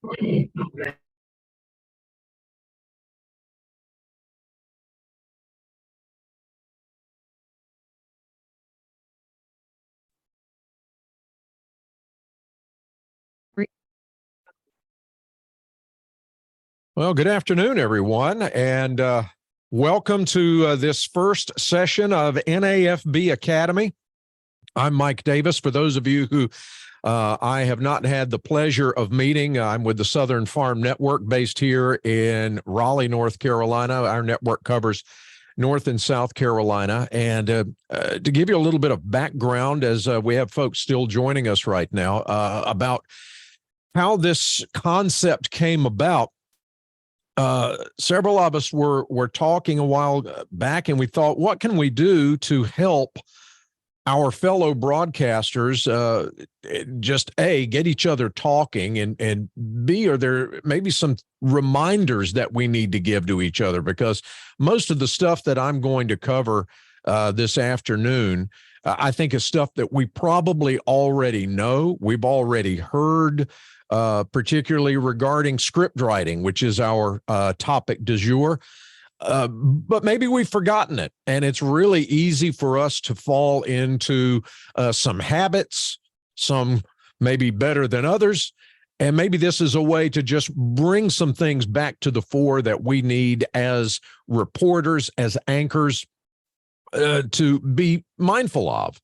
Well, good afternoon, everyone, and welcome to this first session of NAFB Academy. I'm Mike Davis. For those of you who I have not had the pleasure of meeting, I'm with the Southern Farm Network based here in Raleigh, North Carolina. Our network covers North and South Carolina. And to give you a little bit of background, as we have folks still joining us right now, about how this concept came about. Several of us were talking a while back, and we thought, what can we do to help our fellow broadcasters just A, get each other talking, and B, are there maybe some reminders that we need to give to each other? Because most of the stuff that I'm going to cover this afternoon, I think is stuff that we probably already know, we've already heard, particularly regarding script writing, which is our topic du jour. But maybe we've forgotten it, and it's really easy for us to fall into some habits, some maybe better than others. And maybe this is a way to just bring some things back to the fore that we need as reporters, as anchors, to be mindful of.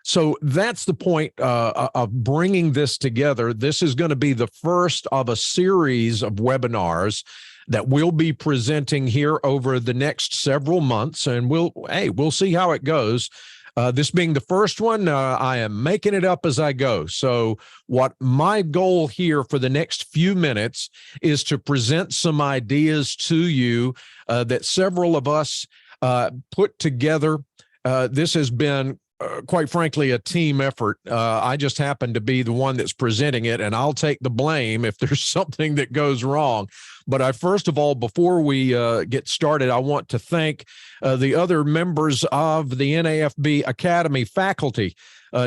So that's the point of bringing this together. This is going to be the first of a series of webinars that we'll be presenting here over the next several months, and we'll see how it goes. This being the first one, I am making it up as I go. So what my goal here for the next few minutes is to present some ideas to you that several of us put together. This has been quite frankly, a team effort. I just happen to be the one that's presenting it, and I'll take the blame if there's something that goes wrong. But first of all, before we get started, I want to thank the other members of the NAFB Academy faculty.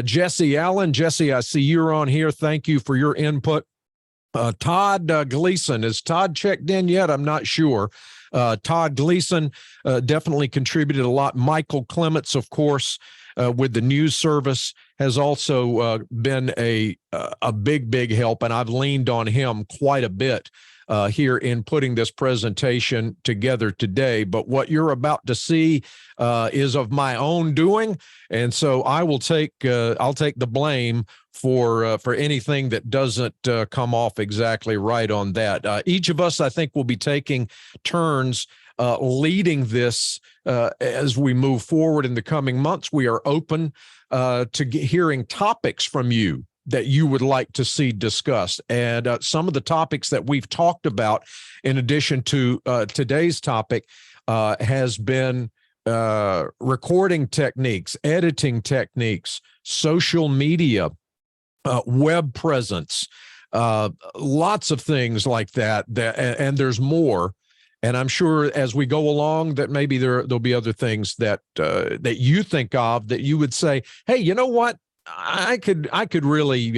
Jesse Allen. Jesse, I see you're on here. Thank you for your input. Todd Gleason. Is Todd checked in yet? I'm not sure. Todd Gleason definitely contributed a lot. Michael Clements, of course, with the news service, has also been a big help, and I've leaned on him quite a bit here in putting this presentation together today. But what you're about to see is of my own doing, and so I will I'll take the blame for anything that doesn't come off exactly right on that. Each of us, I think, will be taking turns leading this as we move forward in the coming months. We are open to hearing topics from you that you would like to see discussed. And some of the topics that we've talked about, in addition to today's topic, has been recording techniques, editing techniques, social media, web presence, lots of things like that, and there's more. And I'm sure as we go along that maybe there'll be other things that that you think of that you would say, hey, you know what? I could really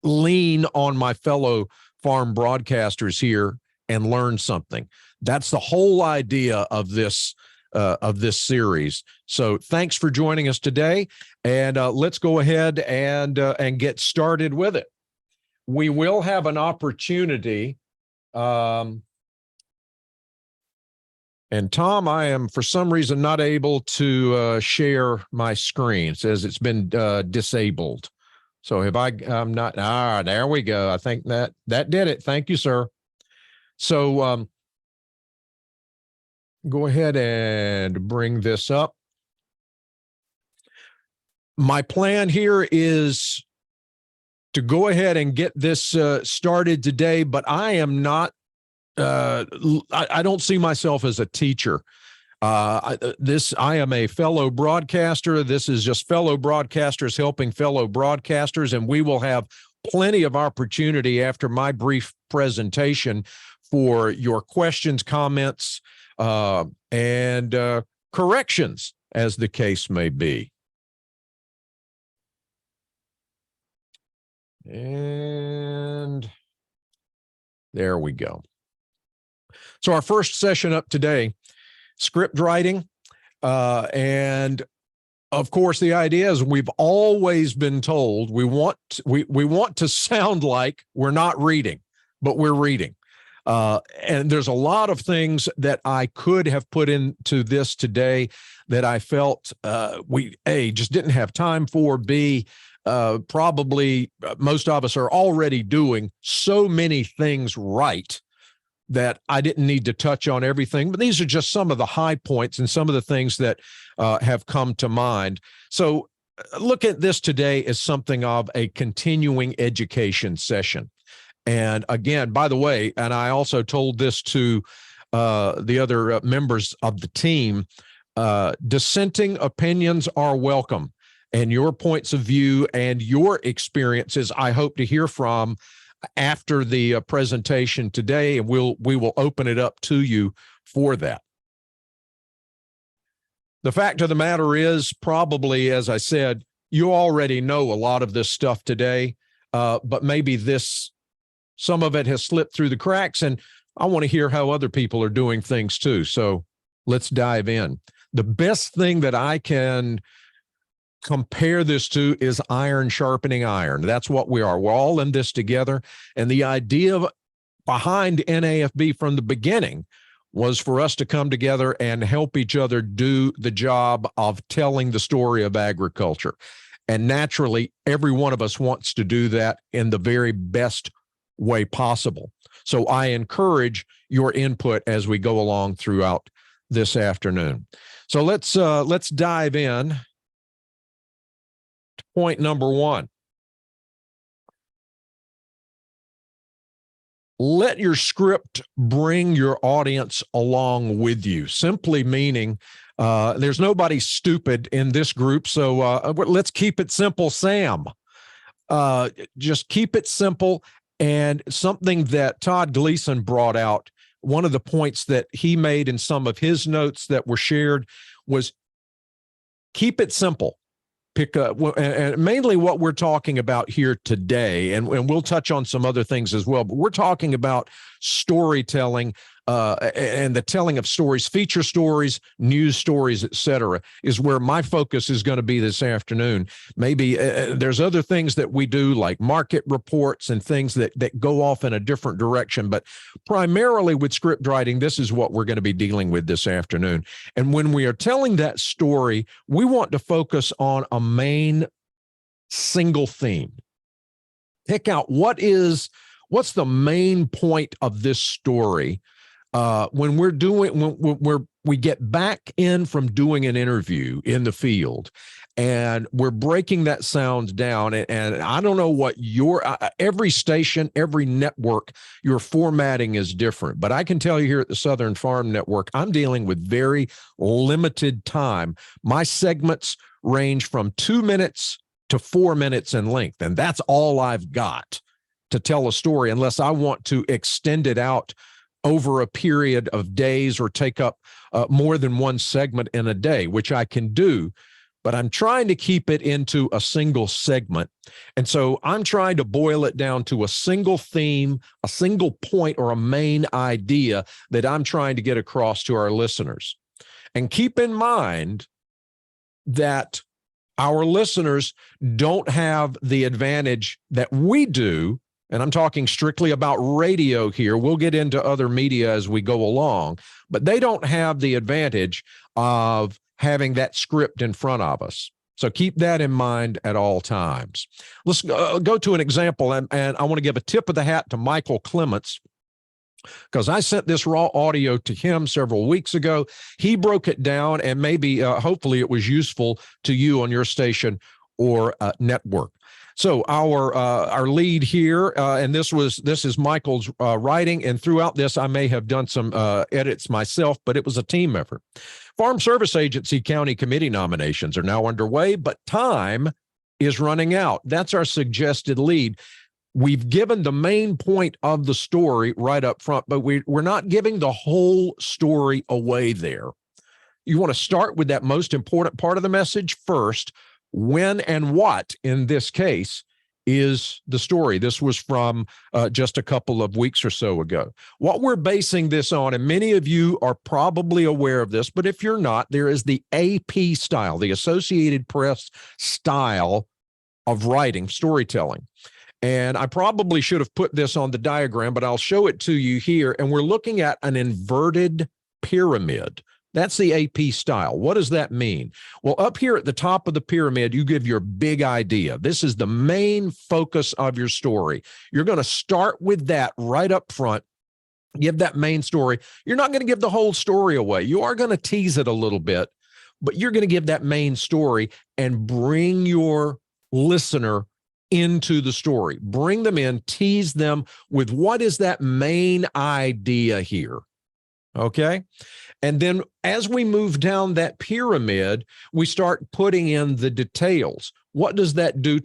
lean on my fellow farm broadcasters here and learn something. That's the whole idea of this series. So thanks for joining us today, and let's go ahead and get started with it. We will have an opportunity. And Tom, I am for some reason not able to share my screen. It says it's been disabled. So have I'm not, there we go. I think that did it. Thank you, sir. So go ahead and bring this up. My plan here is to go ahead and get this started today, but I am not I don't see myself as a teacher. I am a fellow broadcaster. This is just fellow broadcasters helping fellow broadcasters, and we will have plenty of opportunity after my brief presentation for your questions, comments, and corrections, as the case may be. And There we go. So our first session up today, script writing. And of course, the idea is we've always been told we want to sound like we're not reading, but we're reading. And there's a lot of things that I could have put into this today that I felt we, A, just didn't have time for, B, probably most of us are already doing so many things right that I didn't need to touch on everything. But these are just some of the high points and some of the things that have come to mind. So look at this today as something of a continuing education session. And again, by the way, and I also told this to the other members of the team, dissenting opinions are welcome. And your points of view and your experiences, I hope to hear from after the presentation today, and we will open it up to you for that. The fact of the matter is, probably, as I said, you already know a lot of this stuff today, but maybe some of it has slipped through the cracks, and I want to hear how other people are doing things too. So let's dive in. The best thing that I can compare this to is iron sharpening iron. That's what we are. We're all in this together. And the idea behind NAFB from the beginning was for us to come together and help each other do the job of telling the story of agriculture. And naturally, every one of us wants to do that in the very best way possible. So I encourage your input as we go along throughout this afternoon. So let's dive in to point number one. Let your script bring your audience along with you, simply meaning there's nobody stupid in this group. So let's keep it simple, Sam. Just keep it simple. And something that Todd Gleason brought out, one of the points that he made in some of his notes that were shared was keep it simple. Pick up, and mainly what we're talking about here today, and we'll touch on some other things as well, but we're talking about storytelling and the telling of stories, feature stories, news stories, etc., is where my focus is going to be this afternoon. Maybe there's other things that we do like market reports and things that go off in a different direction, but primarily with script writing, this is what we're going to be dealing with this afternoon. And when we are telling that story, we want to focus on a main single theme. Pick out what's the main point of this story. When we get back in from doing an interview in the field and we're breaking that sound down, and I don't know what every station, every network, your formatting is different, but I can tell you here at the Southern Farm Network, I'm dealing with very limited time. My segments range from 2 minutes to 4 minutes in length, and that's all I've got to tell a story unless I want to extend it out over a period of days or take up more than one segment in a day, which I can do, but I'm trying to keep it into a single segment. And so I'm trying to boil it down to a single theme, a single point, or a main idea that I'm trying to get across to our listeners. And keep in mind that our listeners don't have the advantage that we do. And I'm talking strictly about radio here. We'll get into other media as we go along, but they don't have the advantage of having that script in front of us. So keep that in mind at all times. Let's go to an example, and I want to give a tip of the hat to Michael Clements, because I sent this raw audio to him several weeks ago. He broke it down, and maybe, hopefully, it was useful to you on your station or network. So our lead here, and this is Michael's writing, and throughout this, I may have done some edits myself, but it was a team effort. Farm Service Agency County Committee nominations are now underway, but time is running out. That's our suggested lead. We've given the main point of the story right up front, but we're not giving the whole story away there. You want to start with that most important part of the message first. When and what, in this case, is the story. This was from just a couple of weeks or so ago. What we're basing this on, and many of you are probably aware of this, but if you're not, there is the AP style, the Associated Press style of writing, storytelling. And I probably should have put this on the diagram, but I'll show it to you here. And we're looking at an inverted pyramid. That's the AP style. What does that mean? Well, up here at the top of the pyramid, you give your big idea. This is the main focus of your story. You're going to start with that right up front. Give that main story. You're not going to give the whole story away. You are going to tease it a little bit, but you're going to give that main story and bring your listener into the story. Bring them in, tease them with what is that main idea here. Okay. And then as we move down that pyramid, we start putting in the details. What does that do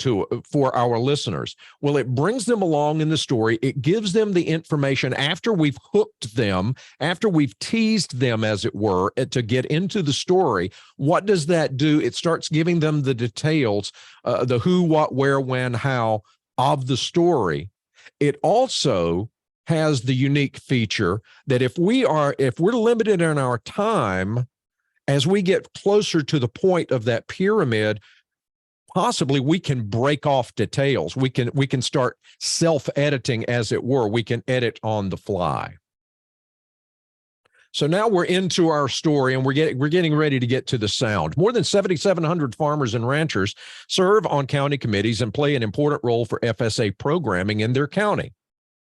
for our listeners? Well, it brings them along in the story. It gives them the information after we've hooked them, after we've teased them, as it were, to get into the story. What does that do? It starts giving them the details, the who, what, where, when, how of the story. It also has the unique feature that if we're limited in our time, as we get closer to the point of that pyramid, possibly we can break off details. We can start self-editing, as it were. We can edit on the fly. So now we're into our story, and we're getting ready to get to the sound. More than 7,700 farmers and ranchers serve on county committees and play an important role for FSA programming in their county.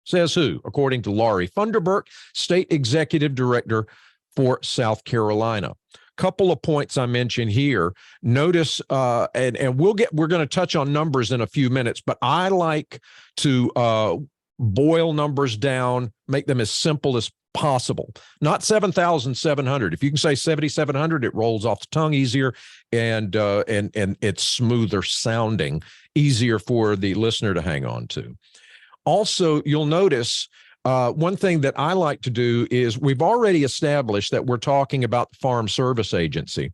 Says who? According to Laurie Funderburk, State Executive Director for South Carolina. Couple of points I mentioned here. Notice, and we're going to touch on numbers in a few minutes, but I like to boil numbers down, make them as simple as possible. Not 7,700. If you can say 7,700, it rolls off the tongue easier, and it's smoother sounding, easier for the listener to hang on to. Also, you'll notice one thing that I like to do is we've already established that we're talking about the Farm Service Agency.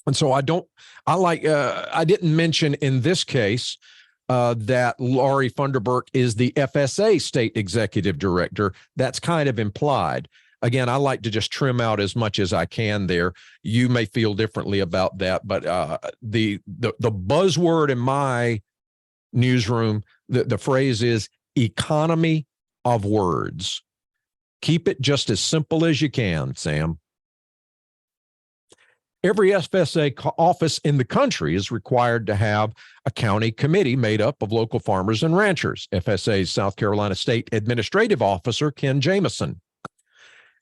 And so I didn't mention in this case that Laurie Funderburk is the FSA State Executive Director. That's kind of implied. Again, I like to just trim out as much as I can there. You may feel differently about that, but the buzzword in my newsroom, the phrase is economy of words. Keep it just as simple as you can, Sam. Every FSA office in the country is required to have a county committee made up of local farmers and ranchers. FSA's South Carolina State Administrative Officer, Ken Jameson.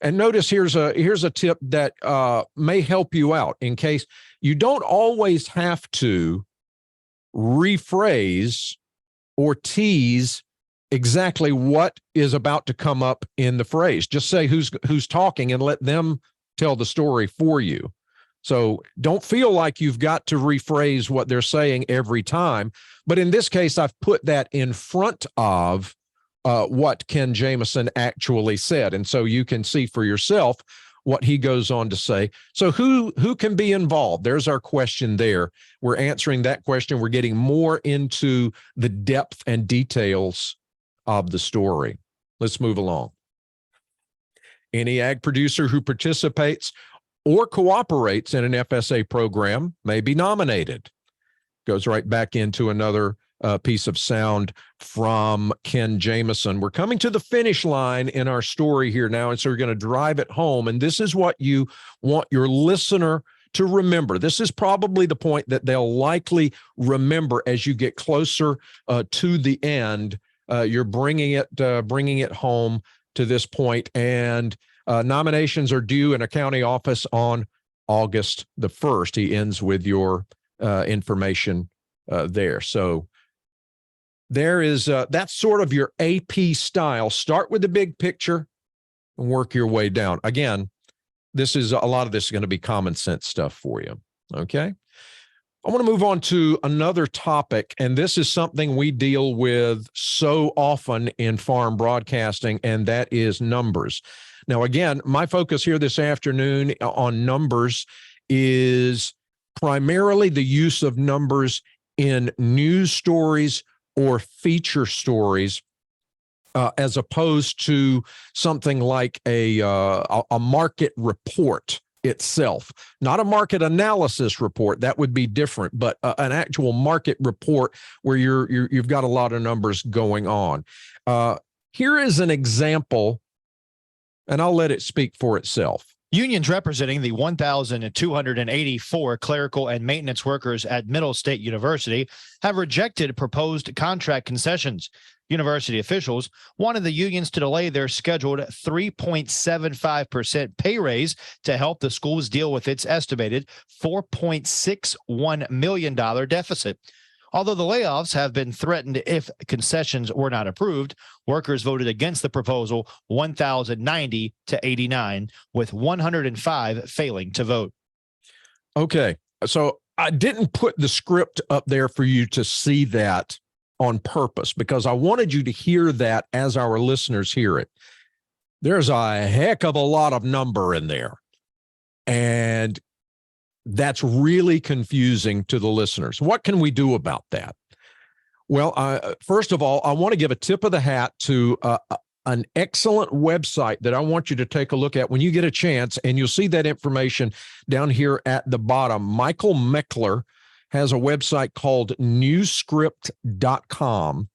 And notice here's a tip that may help you out in case you don't always have to rephrase or tease exactly what is about to come up in the phrase. Just say who's talking and let them tell the story for you. So don't feel like you've got to rephrase what they're saying every time. But in this case, I've put that in front of what Ken Jameson actually said. And so you can see for yourself what he goes on to say. So who can be involved? There's our question there. We're answering that question. We're getting more into the depth and details of the story. Let's move along. Any ag producer who participates or cooperates in an FSA program may be nominated. Goes right back into another piece of sound from Ken Jameson. We're coming to the finish line in our story here now, and so we're going to drive it home. And this is what you want your listener to remember. This is probably the point that they'll likely remember as you get closer to the end. You're bringing it home to this point, and nominations are due in a county office on August the 1st. He ends with your information there. So there is that's sort of your AP style. Start with the big picture and work your way down. Again, a lot of this is going to be common sense stuff for you. Okay. I want to move on to another topic, and this is something we deal with so often in farm broadcasting, and that is numbers. Now, again, my focus here this afternoon on numbers is primarily the use of numbers in news stories or feature stories, as opposed to something like a market report itself, not a market analysis report. That would be different, but an actual market report where you've got a lot of numbers going on. Here is an example, and I'll let it speak for itself. Unions representing the 1,284 clerical and maintenance workers at Middle State University have rejected proposed contract concessions. University officials wanted the unions to delay their scheduled 3.75% pay raise to help the schools deal with its estimated $4.61 million deficit. Although the layoffs have been threatened if concessions were not approved, workers voted against the proposal 1,090 to 89, with 105 failing to vote. Okay, so I didn't put the script up there for you to see that on purpose because I wanted you to hear that as our listeners hear it. There's a heck of a lot of number in there, and that's really confusing to the listeners. What can we do about that? Well, first of all, I want to give a tip of the hat to an excellent website that I want you to take a look at when you get a chance, and you'll see that information down here at the bottom. Michael Meckler has a website called newscript.com.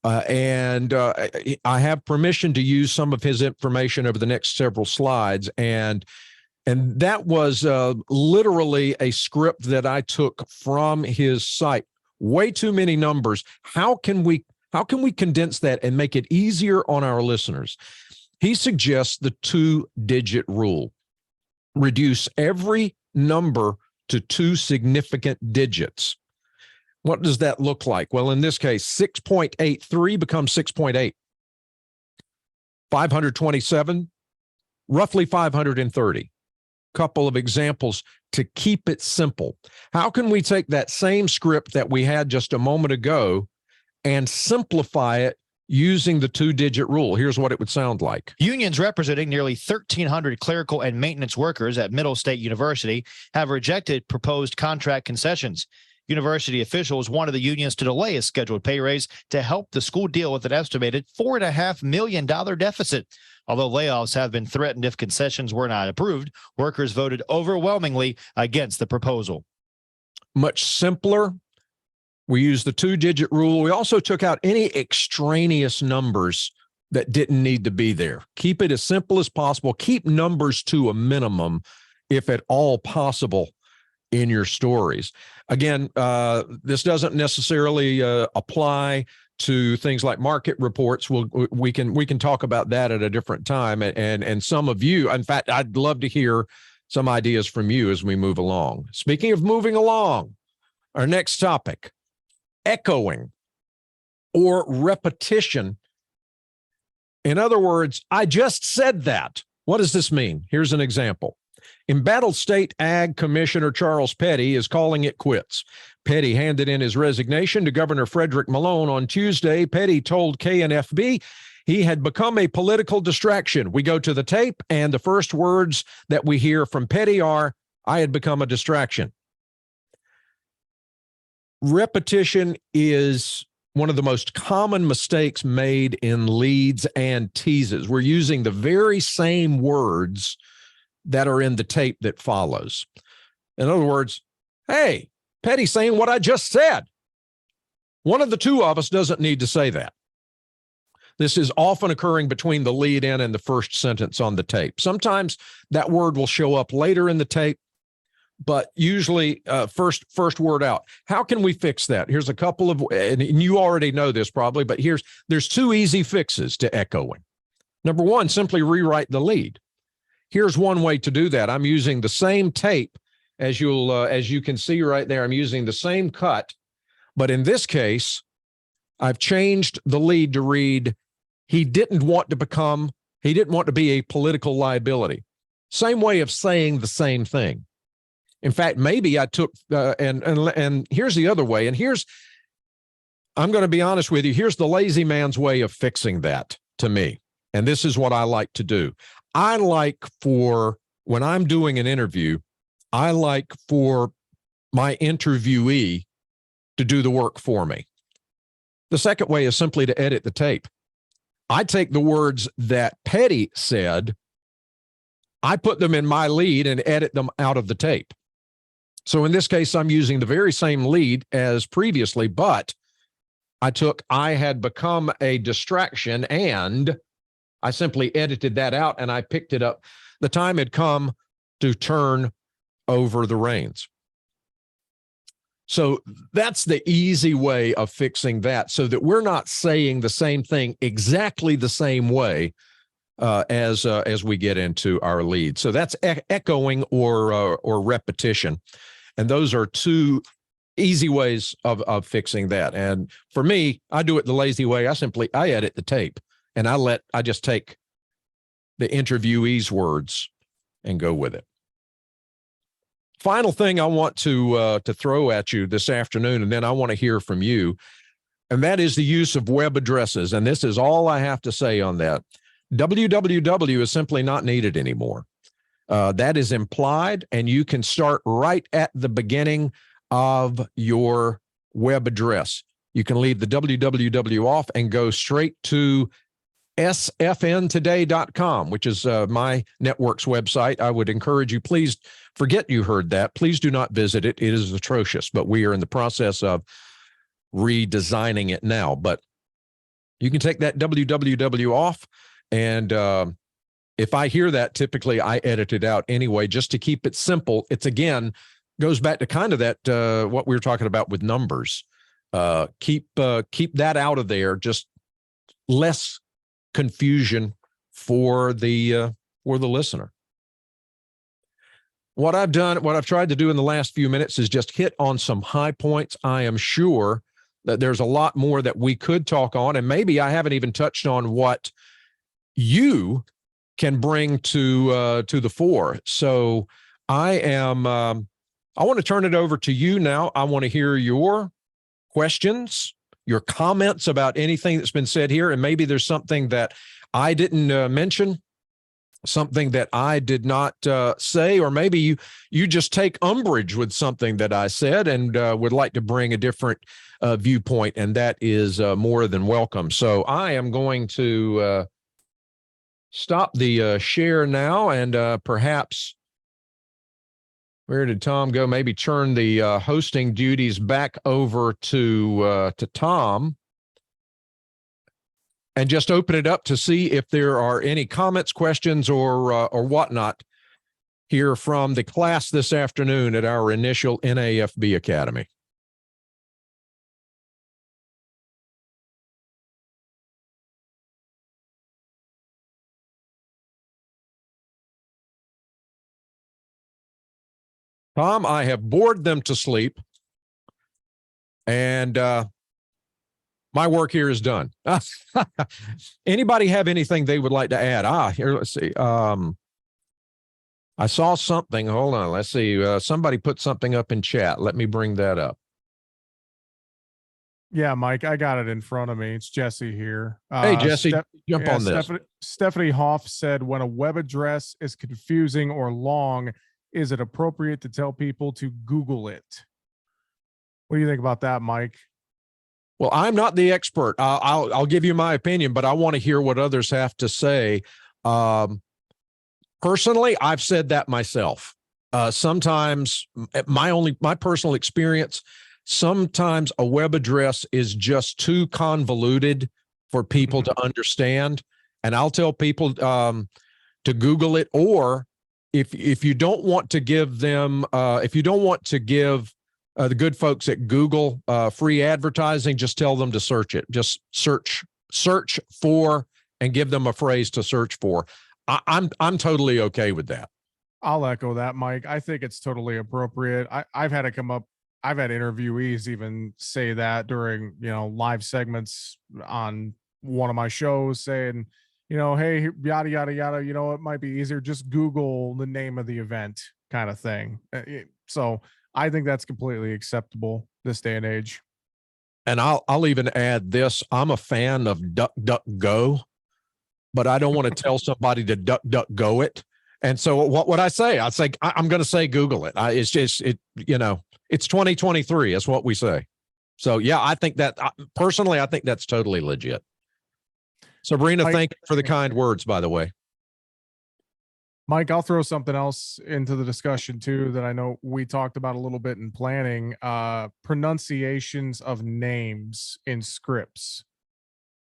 And I have permission to use some of his information over the next several slides. And that was literally a script that I took from his site. Way too many numbers. How can we condense that and make it easier on our listeners? He suggests the 2-digit rule. Reduce every number to 2 significant digits. What does that look like? Well, in this case, 6.83 becomes 6.8. 527, roughly 530. Couple of examples to keep it simple. How can we take that same script that we had just a moment ago and simplify it using the 2-digit rule? Here's what it would sound like. Unions representing nearly 1,300 clerical and maintenance workers at Middle State University have rejected proposed contract concessions. University officials wanted the unions to delay a scheduled pay raise to help the school deal with an estimated $4.5 million deficit. Although layoffs have been threatened if concessions were not approved, workers voted overwhelmingly against the proposal. Much simpler. We used the 2-digit rule. We also took out any extraneous numbers that didn't need to be there. Keep it as simple as possible. Keep numbers to a minimum, if at all possible, in your stories. Again, this doesn't necessarily apply to things like market reports. We can talk about that at a different time. And some of you, in fact, I'd love to hear some ideas from you as we move along. Speaking of moving along, our next topic, echoing or repetition. In other words, I just said that. What does this mean? Here's an example. Embattled State Ag Commissioner Charles Petty is calling it quits. Petty handed in his resignation to Governor Frederick Malone on Tuesday. Petty told KNFB he had become a political distraction. We go to the tape, and the first words that we hear from Petty are, "I had become a distraction." Repetition is one of the most common mistakes made in leads and teases. We're using the very same words that are in the tape that follows. In other words, hey, Petty's saying what I just said. One of the two of us doesn't need to say that. This is often occurring between the lead in and the first sentence on the tape. Sometimes that word will show up later in the tape, but usually first word out. How can we fix that? Here's a couple of, and you already know this probably, but there's 2 easy fixes to echoing. Number one, simply rewrite the lead. Here's one way to do that. I'm using the same tape as you can see right there. I'm using the same cut, but in this case, I've changed the lead to read, he didn't want to be a political liability. Same way of saying the same thing. In fact, maybe I took, and here's the other way, and I'm going to be honest with you, here's the lazy man's way of fixing that to me. And this is what I like to do. I like for, when I'm doing an interview, I like for my interviewee to do the work for me. The second way is simply to edit the tape. I take the words that Petty said, I put them in my lead and edit them out of the tape. So in this case, I'm using the very same lead as previously, but I had become a distraction and I simply edited that out and I picked it up. The time had come to turn over the reins. So that's the easy way of fixing that, so that we're not saying the same thing exactly the same way as we get into our lead. So that's echoing or repetition, and those are two easy ways of fixing that. And for me, I do it the lazy way. I edit the tape, and I just take the interviewee's words and go with it. Final thing I want to throw at you this afternoon, and then I want to hear from you, and that is the use of web addresses. And this is all I have to say on that. www is simply not needed anymore. That is implied, and you can start right at the beginning of your web address. You can leave the www off and go straight to sfntoday.com, which is my network's website. I would encourage you, please forget you heard that. Please do not visit it. It is atrocious, but we are in the process of redesigning it now. But you can take that www off, and if I hear that, typically I edit it out anyway, just to keep it simple. It's, again, goes back to kind of that what we were talking about with numbers. Keep that out of there, just less confusion for the listener. What I've tried to do in the last few minutes is just hit on some high points. I am sure that there's a lot more that we could talk on, and maybe I haven't even touched on what you can bring to the fore. So I want to turn it over to you now. I want to hear your questions, your comments about anything that's been said here, and maybe there's something that I didn't mention, something that I did not say, or maybe you just take umbrage with something that I said and would like to bring a different viewpoint, and that is more than welcome. So I am going to stop the share now, and perhaps, where did Tom go? Maybe turn the hosting duties back over to Tom, and just open it up to see if there are any comments, questions, or whatnot here from the class this afternoon at our initial NAFB Academy. Tom, I have bored them to sleep, and my work here is done. Anybody have anything they would like to add? Here, let's see. I saw something. Hold on. Let's see. Somebody put something up in chat. Let me bring that up. Yeah, Mike, I got it in front of me. It's Jesse here. Hey, Jesse, jump on this. Stephanie Hoff said, when a web address is confusing or long, is it appropriate to tell people to Google it? What do you think about that, Mike? Well, I'm not the expert. I'll give you my opinion, but I want to hear what others have to say. Personally, I've said that myself. Sometimes my personal experience, sometimes a web address is just too convoluted for people to understand. And I'll tell people to Google it, or if you don't want to give them, if you don't want to give the good folks at Google free advertising, just tell them to search it. Just search for, and give them a phrase to search for. I'm totally okay with that. I'll echo that, Mike. I think it's totally appropriate. I've had it come up. I've had interviewees even say that during, live segments on one of my shows, saying, hey, yada, yada, yada, it might be easier. Just Google the name of the event, kind of thing. So I think that's completely acceptable this day and age. And I'll even add this. I'm a fan of DuckDuckGo, but I don't want to tell somebody to DuckDuckGo it. And so what would I say? I'd say, I'm going to say Google it. It's just, it's 2023. That's what we say. So yeah, I think that personally, I think that's totally legit. Sabrina, thank you for the kind words, by the way. Mike, I'll throw something else into the discussion too that I know we talked about a little bit in planning. Pronunciations of names in scripts.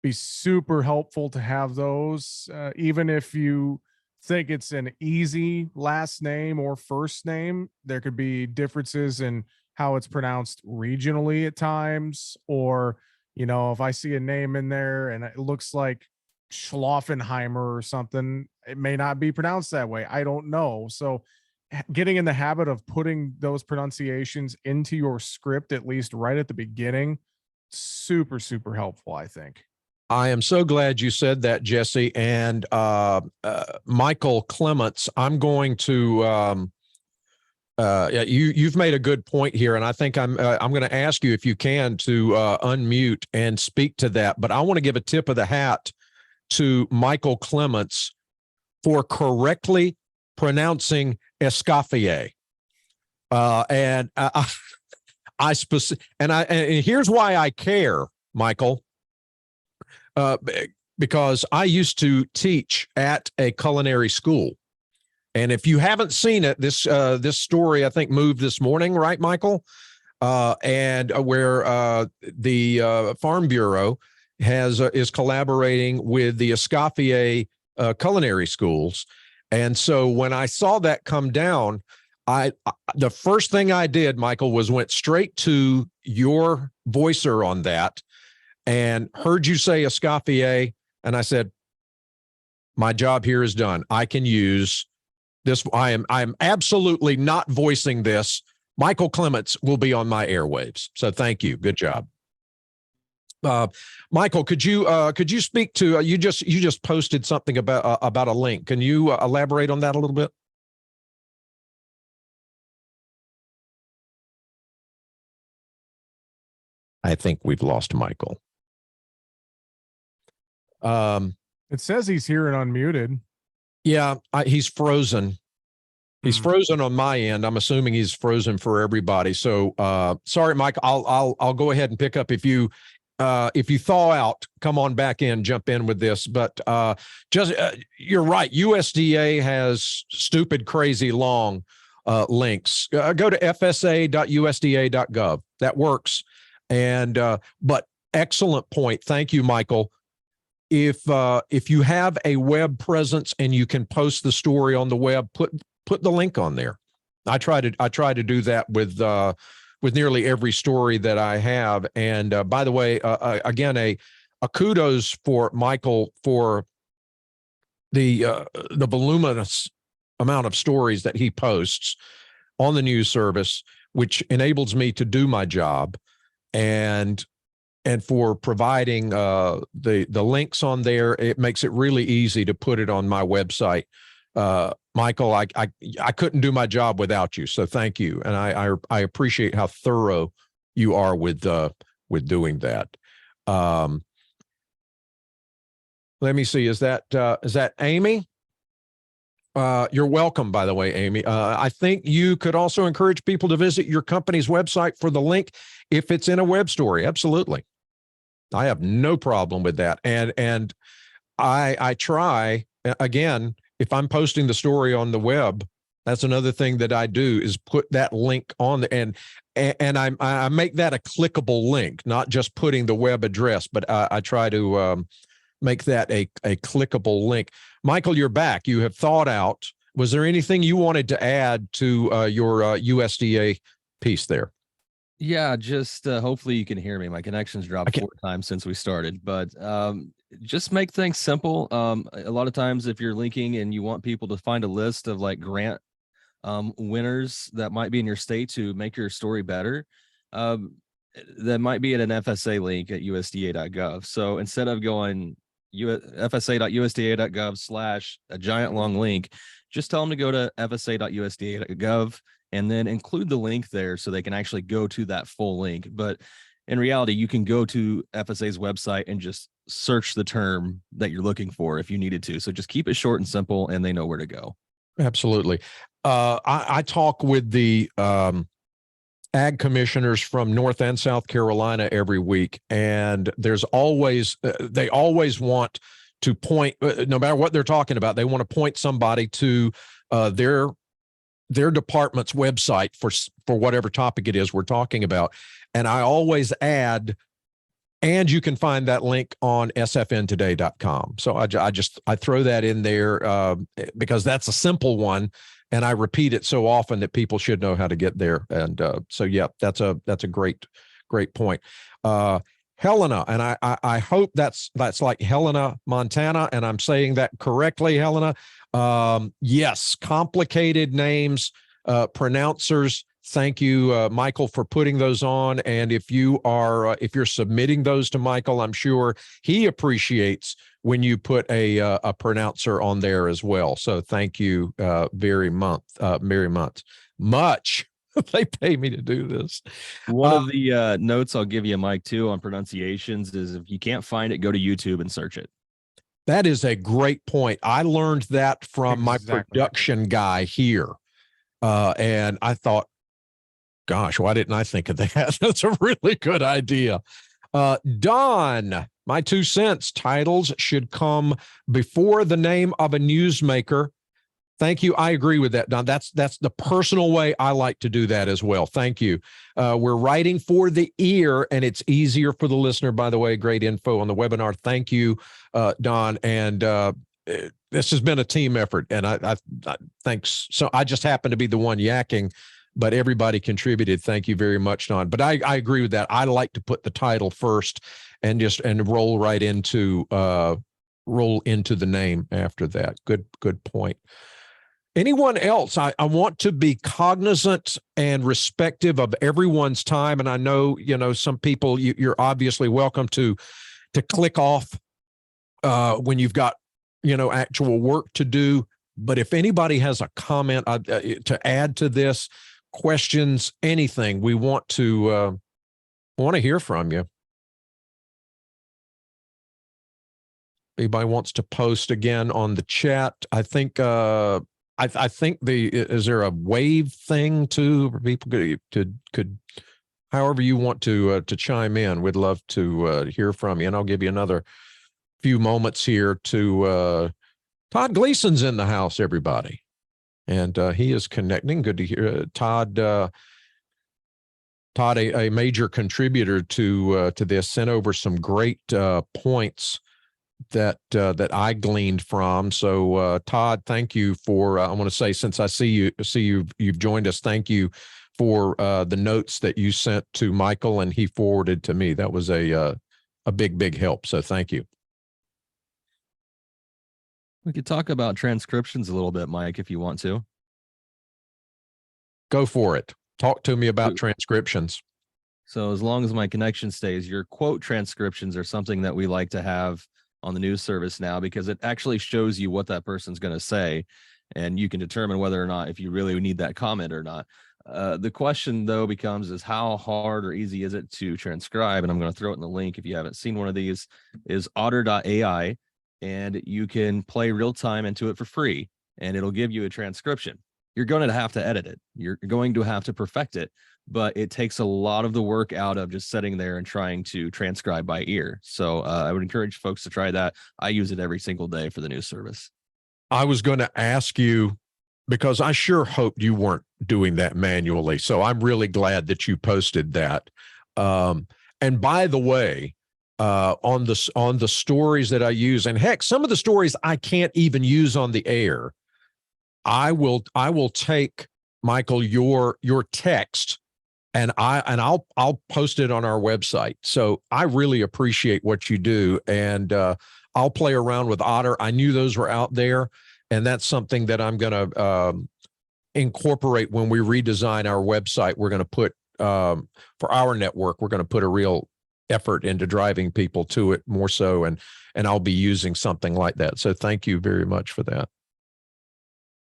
Be super helpful to have those, even if you think it's an easy last name or first name. There could be differences in how it's pronounced regionally at times, or if I see a name in there and it looks like Schlaffenheimer or something, it may not be pronounced that way. I don't know. So getting in the habit of putting those pronunciations into your script, at least right at the beginning, super, super helpful, I think. I am so glad you said that, Jesse. And Michael Clements, I'm going to you've made a good point here, and I think I'm going to ask you if you can to unmute and speak to that. But I want to give a tip of the hat to Michael Clements for correctly pronouncing Escoffier. And here's why I care, Michael. Because I used to teach at a culinary school. And if you haven't seen it, this story, I think, moved this morning, right, Michael? And where the Farm Bureau is collaborating with the Escoffier culinary schools. And so when I saw that come down, the first thing I did, Michael, was went straight to your voicer on that and heard you say Escoffier, and I said, my job here is done. I can use this. I am absolutely not voicing this. Michael Clements will be on my airwaves. So thank you. Good job. Michael, could you speak to you just posted something about a link. Can you elaborate on that a little bit? I think we've lost Michael. It says he's here and unmuted. Yeah, he's frozen. He's frozen on my end. I'm assuming he's frozen for everybody. So sorry, Mike. I'll go ahead and pick up if you thaw out, come on back in, jump in with this. But you're right. USDA has stupid, crazy long links. Go to fsa.usda.gov. That works. And but excellent point. Thank you, Michael. If you have a web presence and you can post the story on the web, put the link on there. I try to do that with nearly every story that I have. And by the way, again, a kudos for Michael for the voluminous amount of stories that he posts on the news service, which enables me to do my job, and for providing the links on there. It makes it really easy to put it on my website. Michael, I couldn't do my job without you, so thank you, and I appreciate how thorough you are with doing that. Let me see. Is that Amy? You're welcome, by the way, Amy. I think you could also encourage people to visit your company's website for the link if it's in a web story. Absolutely. I have no problem with that. And I try, again, if I'm posting the story on the web, that's another thing that I do is put that link on and I make that a clickable link, not just putting the web address, but I try to make that a clickable link. Michael, you're back. You have thawed out. Was there anything you wanted to add to your USDA piece there? Yeah, just hopefully you can hear me. My connection's dropped 4 times since we started, but just make things simple. A lot of times if you're linking and you want people to find a list of like grant winners that might be in your state to make your story better, that might be at an FSA link at usda.gov. So instead of going fsa.usda.gov/ a giant long link, just tell them to go to fsa.usda.gov and then include the link there so they can actually go to that full link. But in reality, you can go to FSA's website and just search the term that you're looking for if you needed to. So just keep it short and simple and they know where to go. Absolutely. I talk with the ag commissioners from North and South Carolina every week, and there's always they always want to point, no matter what they're talking about, they want to point somebody to their department's website for whatever topic it is we're talking about. And I always add, and you can find that link on sfntoday.com. So I throw that in there because that's a simple one, and I repeat it so often that people should know how to get there. And so yeah, that's a great point. Helena, and I hope that's like Helena, Montana, and I'm saying that correctly, Helena. Yes, complicated names, pronouncers. Thank you, Michael, for putting those on. And if you're submitting those to Michael, I'm sure he appreciates when you put a pronouncer on there as well. So thank you very much. They pay me to do this. One of the notes I'll give you, Mike, too, on pronunciations is if you can't find it, go to YouTube and search it. That is a great point. I learned that from my production guy here. And I thought, gosh, why didn't I think of that? That's a really good idea. Don, my 2 cents, titles should come before the name of a newsmaker. Thank you. I agree with that, Don. That's the personal way I like to do that as well. Thank you. We're writing for the ear, and it's easier for the listener. By the way, great info on the webinar. Thank you, Don. And this has been a team effort, and I thanks. So I just happen to be the one yakking, but everybody contributed. Thank you very much, Don. But I agree with that. I like to put the title first and roll right into the name after that. Good point. Anyone else? I want to be cognizant and respective of everyone's time. And I know, some people, you're obviously welcome to click off when you've got, actual work to do. But if anybody has a comment to add to this, questions, anything, we want to hear from you. Anybody wants to post again on the chat? I think I think is there a wave thing too, for people could however you want to chime in. We'd love to hear from you, and I'll give you another few moments here to Todd Gleason's in the house, everybody, and he is connecting. Good to hear Todd. Todd, a major contributor to this, sent over some great points that I gleaned from. So Todd, thank you for I want to say, since I see you've joined us, thank you for the notes that you sent to Michael and he forwarded to me. That was a big help. So thank you. We could talk about transcriptions a little bit, Mike, if you want to. Go for it. Talk to me about transcriptions. So as long as my connection stays, your quote transcriptions are something that we like to have on the news service now, because it actually shows you what that person's going to say, and you can determine whether or not if you really need that comment or not. The question, though, becomes is how hard or easy is it to transcribe? And I'm going to throw it in the link if you haven't seen one of these, is otter.ai, and you can play real time into it for free, and it'll give you a transcription. You're going to have to edit it. You're going to have to perfect it, but it takes a lot of the work out of just sitting there and trying to transcribe by ear. So I would encourage folks to try that. I use it every single day for the news service. I was going to ask you, because I sure hoped you weren't doing that manually. So I'm really glad that you posted that. And by the way, on the stories that I use, and heck, some of the stories I can't even use on the air, I will take, Michael, your text, and I'll post it on our website. So I really appreciate what you do, and I'll play around with Otter. I knew those were out there, and that's something that I'm going to incorporate when we redesign our website. We're going to put for our network, we're going to put a real effort into driving people to it more so, and I'll be using something like that. So thank you very much for that.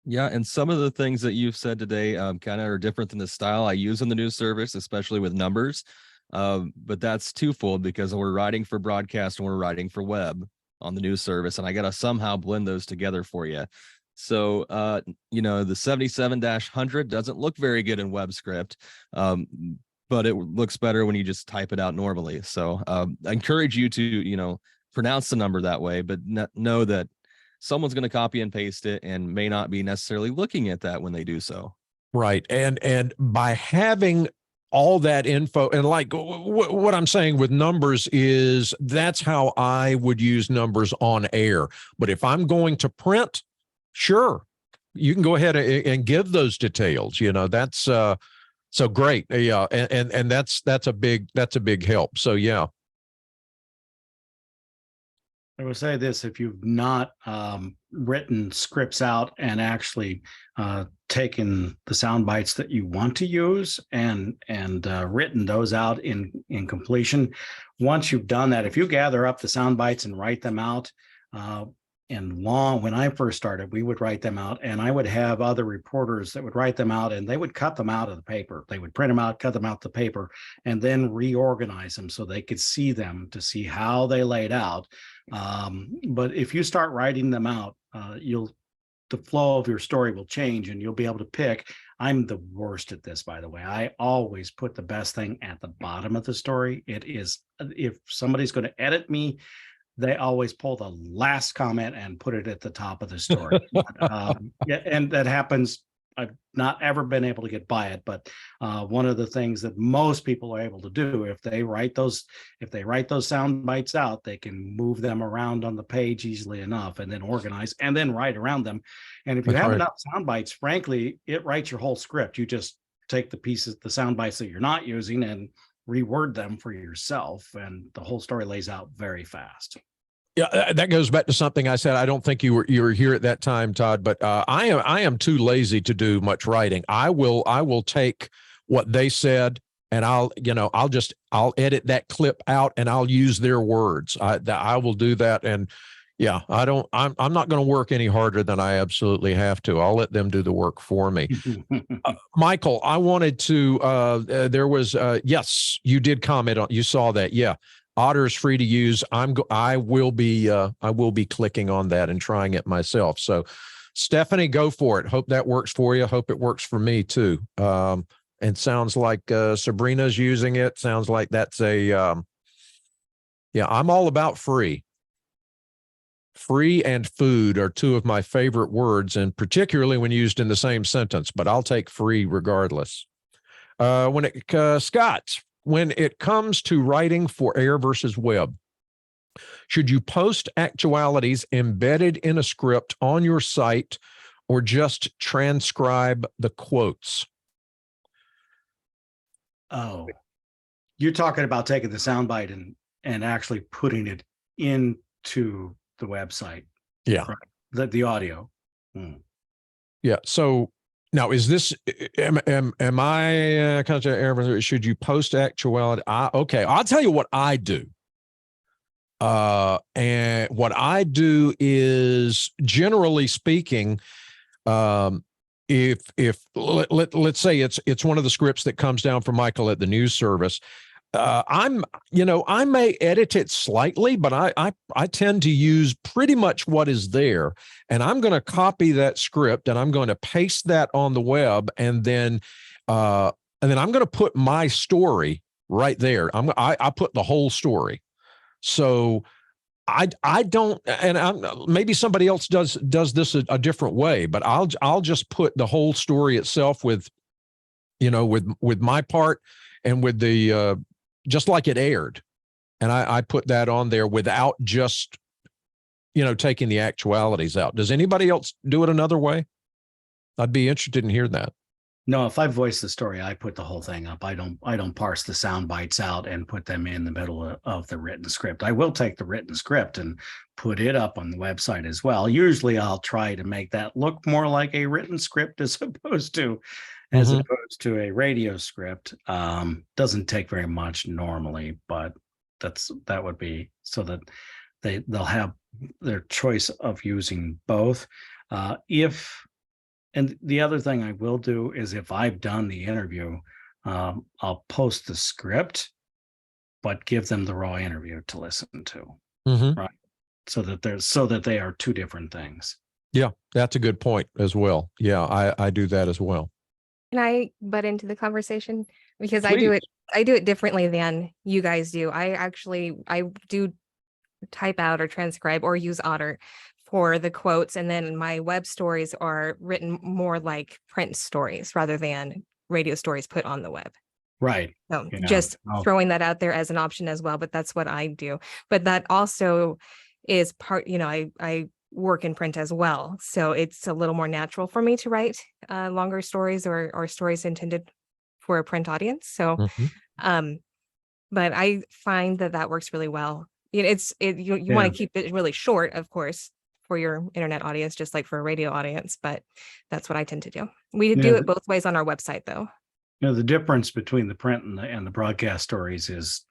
Yeah, and some of the things that you've said today kind of are different than the style I use in the news service, especially with numbers. But that's twofold, because we're writing for broadcast and we're writing for web on the news service, and I got to somehow blend those together for you. So, the 77-100 doesn't look very good in web script, but it looks better when you just type it out normally. So I encourage you to, pronounce the number that way, but know that someone's going to copy and paste it and may not be necessarily looking at that when they do so. Right. And by having all that info, and like what I'm saying with numbers is that's how I would use numbers on air. But if I'm going to print, sure, you can go ahead and give those details. That's so great. Yeah. And that's a big help. So yeah. I will say this: if you've not written scripts out and actually taken the sound bites that you want to use and written those out in completion, once you've done that, if you gather up the sound bites and write them out, when I first started, we would write them out, and I would have other reporters that would write them out, and they would cut them out of the paper. They would print them out, cut them out the paper, and then reorganize them so they could see them to see how they laid out. But if you start writing them out, the flow of your story will change, and you'll be able to pick. I'm the worst at this, by the way. I always put the best thing at the bottom of the story. It is, if somebody's going to edit me, they always pull the last comment and put it at the top of the story. Yeah, and that happens. I've not ever been able to get by it, but one of the things that most people are able to do, if they write those sound bites out, they can move them around on the page easily enough, and then organize and then write around them. And if you have enough sound bites, frankly, it writes your whole script. You just take the sound bites that you're not using, and reword them for yourself, and the whole story lays out very fast. Yeah, that goes back to something I said. I don't think you were here at that time, Todd, but I am too lazy to do much writing. I will take what they said, and I'll edit that clip out, and I'll use their words. I will do that. And yeah, I'm not going to work any harder than I absolutely have to. I'll let them do the work for me. Michael, I wanted to, there was, yes, you did comment on, you saw that. Yeah. Otter is free to use. I will be clicking on that and trying it myself. So Stephanie, go for it. Hope that works for you. Hope it works for me too. And sounds like Sabrina's using it. Sounds like that's yeah, I'm all about free. Free and food are two of my favorite words, and particularly when used in the same sentence, but I'll take free regardless. Scott, when it comes to writing for air versus web, should you post actualities embedded in a script on your site or just transcribe the quotes? Oh, you're talking about taking the soundbite and actually putting it into the website. Yeah. Right? The audio. Yeah. So now, is this, am I should you post actuality? Okay, I'll tell you what I do. And what I do is, generally speaking, if let's say it's one of the scripts that comes down from Michael at the news service, I may edit it slightly, but I tend to use pretty much what is there, and I'm going to copy that script and I'm going to paste that on the web, and then I'm going to put my story right there. I put the whole story. So I don't, and maybe somebody else does this a different way, but I'll just put the whole story itself with my part and with the just like it aired, and I put that on there without just taking the actualities out. Does anybody else do it another way? I'd be interested in hearing that. No, if I voice the story, I put the whole thing up. I don't parse the sound bites out and put them in the middle of the written script. I will take the written script and put it up on the website as well. Usually I'll try to make that look more like a written script as opposed to a radio script. Doesn't take very much normally, but that would be so that they'll have their choice of using both. And the other thing I will do is, if I've done the interview, I'll post the script, but give them the raw interview to listen to, right? So that they are two different things. Yeah, that's a good point as well. Yeah, I do that as well. Can I butt into the conversation? Because Please. I do it differently than you guys do. I do type out or transcribe or use Otter for the quotes. And then my web stories are written more like print stories rather than radio stories put on the web. Right. So Yeah. just Oh. throwing that out there as an option as well, but that's what I do. But that also is part, I work in print as well. So it's a little more natural for me to write longer stories or stories intended for a print audience. So, Mhm. but I find that works really well. You know, you Yeah. want to keep it really short, of course, for your internet audience, just like for a radio audience, but that's what I tend to do. We do Yeah. it both ways on our website though. The difference between the print and the broadcast stories is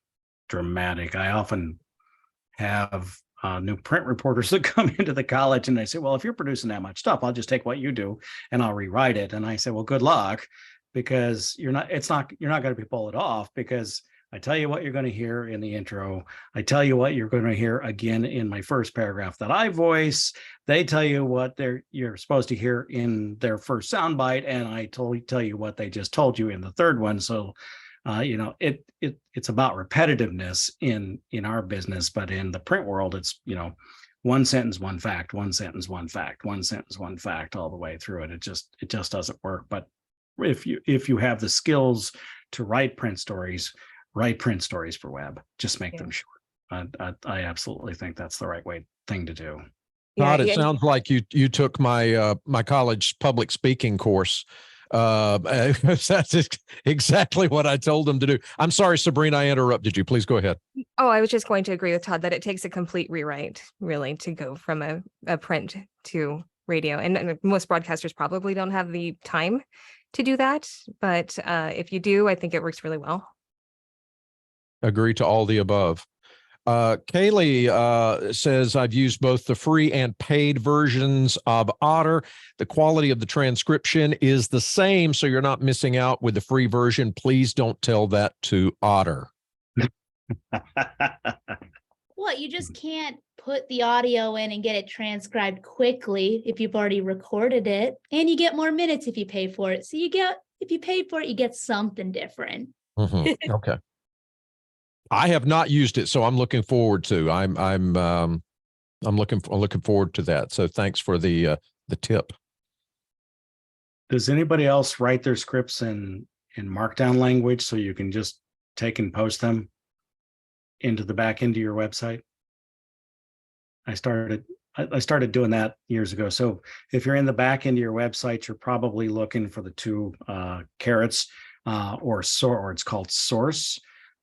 dramatic. I often have new print reporters that come into the college and they say, well, if you're producing that much stuff, I'll just take what you do and I'll rewrite it. And I say, well, good luck, because you're not going to be pulled off, because I tell you what you're going to hear in the intro. I tell you what you're going to hear again in my first paragraph that I voice. They tell you what you're supposed to hear in their first soundbite, and I tell you what they just told you in the third one. So, it's about repetitiveness in our business, but in the print world, it's one sentence, one fact, one sentence, one fact, one sentence, one fact, all the way through it. It just doesn't work. But if you have the skills to write print stories for web. Just make them short. I absolutely think that's the right thing to do. Todd, it sounds like you took my my college public speaking course. That's exactly what I told them to do. I'm sorry, Sabrina, I interrupted you. Please go ahead. Oh, I was just going to agree with Todd that it takes a complete rewrite, really, to go from a print to radio. And most broadcasters probably don't have the time to do that. But if you do, I think it works really well. Agree to all the above. Kaylee says, I've used both the free and paid versions of Otter. The quality of the transcription is the same, so you're not missing out with the free version. Please don't tell that to Otter. Well, you just can't put the audio in and get it transcribed quickly if you've already recorded it, and you get more minutes if you pay for it. So if you pay for it, you get something different. Okay. I have not used it, so I'm looking forward to. I'm looking forward to that. So thanks for the tip. Does anybody else write their scripts in Markdown language so you can just take and post them into the back end of your website? I started doing that years ago. So if you're in the back end of your website, you're probably looking for the two carets or it's called source.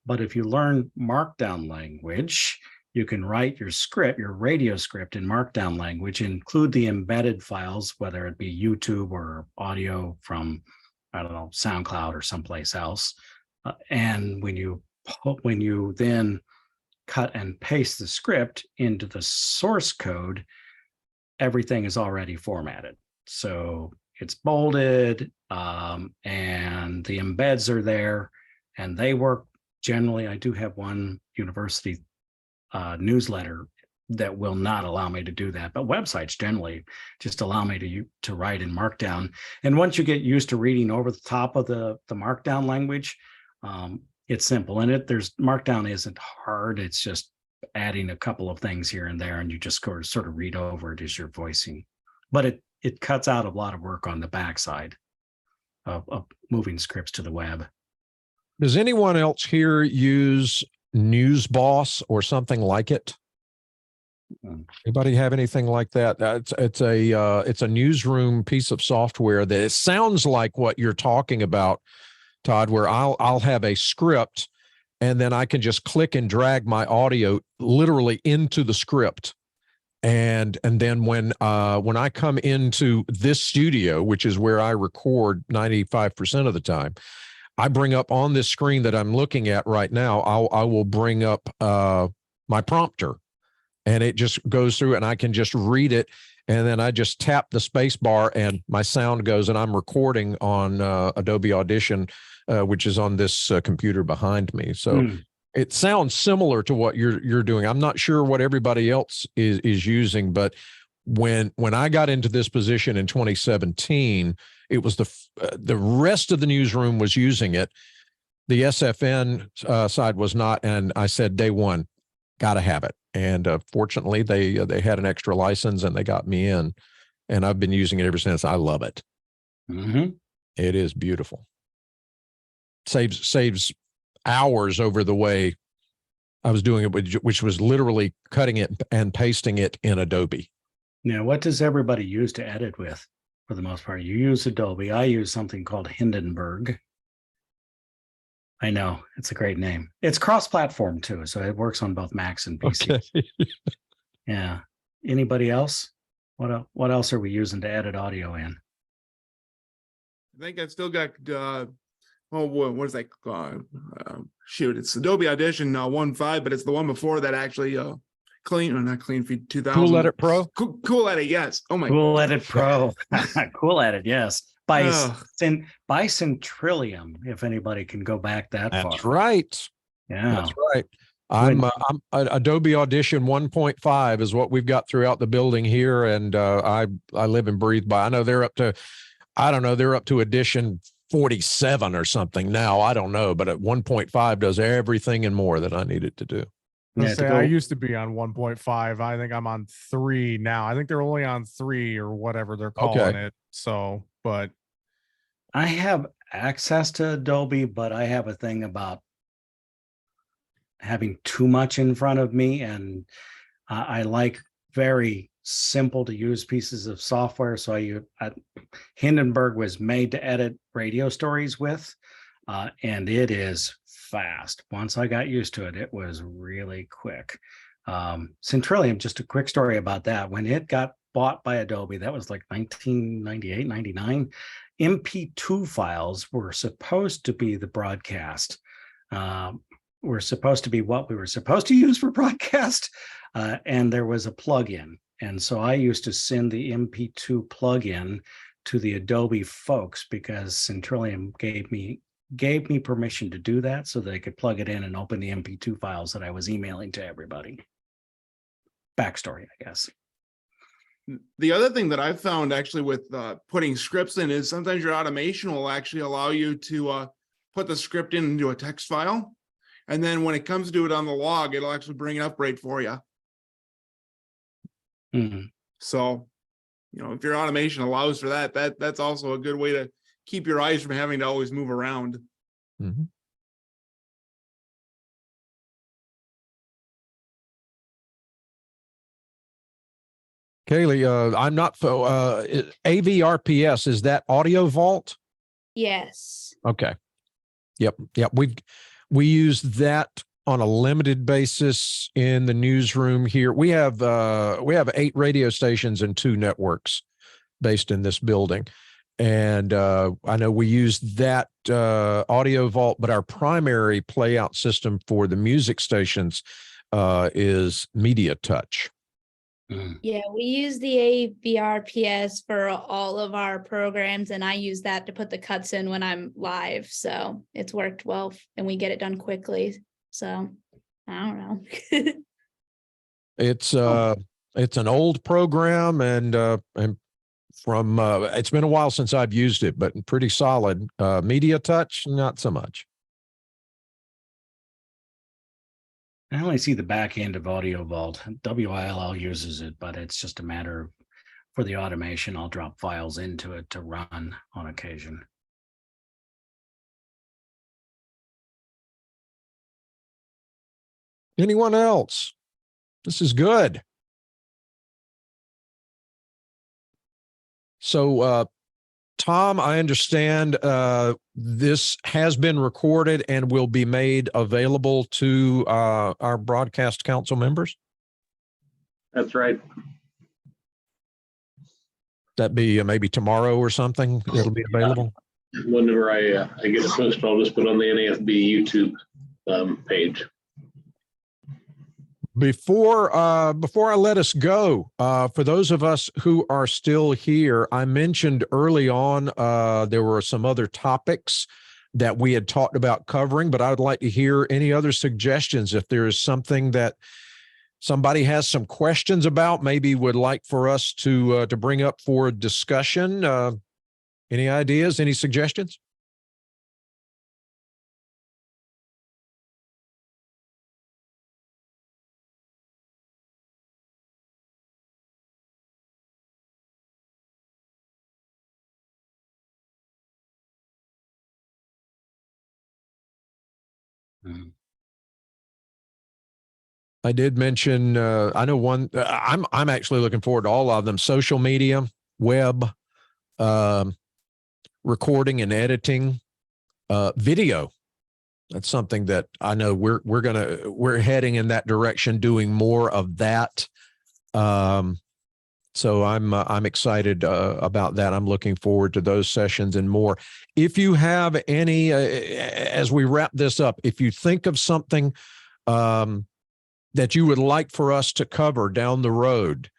But if you learn Markdown language, you can write your script, your radio script in Markdown language, include the embedded files, whether it be YouTube or audio from, I don't know, SoundCloud or someplace else. And when you then cut and paste the script into the source code, everything is already formatted. So it's bolded and the embeds are there and they work. Generally, I do have one university newsletter that will not allow me to do that, but websites generally just allow me to write in Markdown. And once you get used to reading over the top of the Markdown language, it's simple. And Markdown isn't hard. It's just adding a couple of things here and there, and you just sort of read over it as you're voicing. But it cuts out a lot of work on the backside of moving scripts to the web. Does anyone else here use News Boss or something like it? Anybody have anything like that? It's a newsroom piece of software that it sounds like what you're talking about, Todd, where I'll have a script and then I can just click and drag my audio literally into the script. And then when I come into this studio, which is where I record 95% of the time, I bring up on this screen that I'm looking at right now, I will bring up my prompter and it just goes through and I can just read it. And then I just tap the space bar and my sound goes, and I'm recording on Adobe Audition, which is on this computer behind me. So it sounds similar to what you're doing. I'm not sure what everybody else is using, but when I got into this position in 2017, it was the rest of the newsroom was using it. The SFN side was not, and I said day one, got to have it. And fortunately, they had an extra license and they got me in, and I've been using it ever since. I love it. Mm-hmm. It is beautiful. Saves hours over the way I was doing it, which was literally cutting it and pasting it in Adobe. Now, what does everybody use to edit with for the most part? You use Adobe. I use something called Hindenburg. I know, it's a great name. It's cross-platform too, so it works on both Macs and PC. Okay. Yeah. Anybody else? What else are we using to edit audio in? I think I still got what is that called? Shoot, it's Adobe Audition 1.5, but it's the one before that actually not Clean Feed 2000. Cool Edit Pro. Cool Edit, yes. Oh my Cool God. Edit Pro. Cool Edit, yes. By Centrillium, if anybody can go back that far. That's right. Yeah. That's right. I'm Adobe Audition 1.5 is what we've got throughout the building here, and I live and breathe by. I know they're up to, they're up to Edition 47 or something now. I don't know, but at 1.5 does everything and more that I needed to do. I used to be on 1.5. I think I'm on 3 now. I think they're only on 3 or whatever they're calling it. So, but I have access to Adobe, but I have a thing about having too much in front of me, and I like very simple to use pieces of software. So Hindenburg was made to edit radio stories with, and it is fast. Once I got used to it, it was really quick. Centrillium, just a quick story about that. When it got bought by Adobe, that was like 1998, 99. MP2 files were supposed to be the broadcast. Were supposed to be what we were supposed to use for broadcast. And there was a plugin. And so I used to send the MP2 plugin to the Adobe folks because Centrillium gave me permission to do that so they could plug it in and open the MP2 files that I was emailing to everybody. Backstory, I guess. The other thing that I've found actually with putting scripts in is sometimes your automation will actually allow you to put the script into a text file. And then when it comes to do it on the log, it'll actually bring it up right for you. Mm-hmm. So, if your automation allows for that's also a good way to keep your eyes from having to always move around. Mm-hmm. Kaylee, I'm not AVRPS. Is that Audio Vault? Yes. Okay. Yep. We use that on a limited basis in the newsroom here. We have 8 radio stations and 2 networks based in this building. And I know we use that Audio Vault, but our primary playout system for the music stations is Media Touch. Yeah, we use the AVRPS for all of our programs, and I use that to put the cuts in when I'm live. So it's worked well, and we get it done quickly. So I don't know. It's an old program, and from it's been a while since I've used it, but pretty solid. Media Touch, not so much. I only see the back end of Audio Vault. WILL uses it, but it's just a matter of, for the automation, I'll drop files into it to run on occasion. Anyone else? This is good. So, Tom, I understand this has been recorded and will be made available to our broadcast council members. That's right. That be maybe tomorrow or something. It'll be available. Whenever I get it posted, I'll just put on the NAFB YouTube page. Before I let us go, for those of us who are still here, I mentioned early on there were some other topics that we had talked about covering, but I would like to hear any other suggestions if there is something that somebody has some questions about, maybe would like for us to bring up for discussion. Any ideas, any suggestions? Mhm. I did mention, I know one, I'm actually looking forward to all of them: social media, web, recording and editing, video. That's something that I know we're heading in that direction, doing more of that. So I'm excited about that. I'm looking forward to those sessions and more. If you have any, as we wrap this up, if you think of something that you would like for us to cover down the road,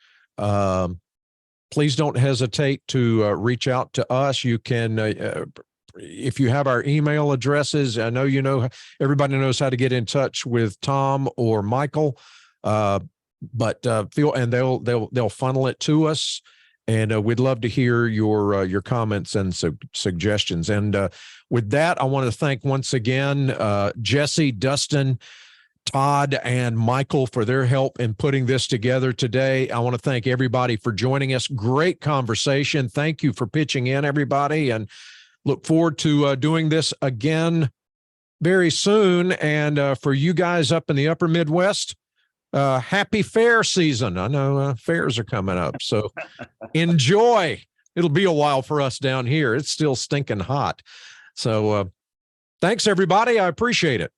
please don't hesitate to reach out to us. You can, if you have our email addresses, I know everybody knows how to get in touch with Tom or Michael, but they'll funnel it to us, and we'd love to hear your comments and suggestions. And with that, I want to thank once again Jesse, Dustin, Todd, and Michael for their help in putting this together today. I want to thank everybody for joining us. Great conversation. Thank you for pitching in, everybody, and look forward to doing this again very soon. And for you guys up in the upper Midwest, happy fair season. I know fairs are coming up, so enjoy. It'll be a while for us down here. It's still stinking hot. So thanks, everybody. I appreciate it.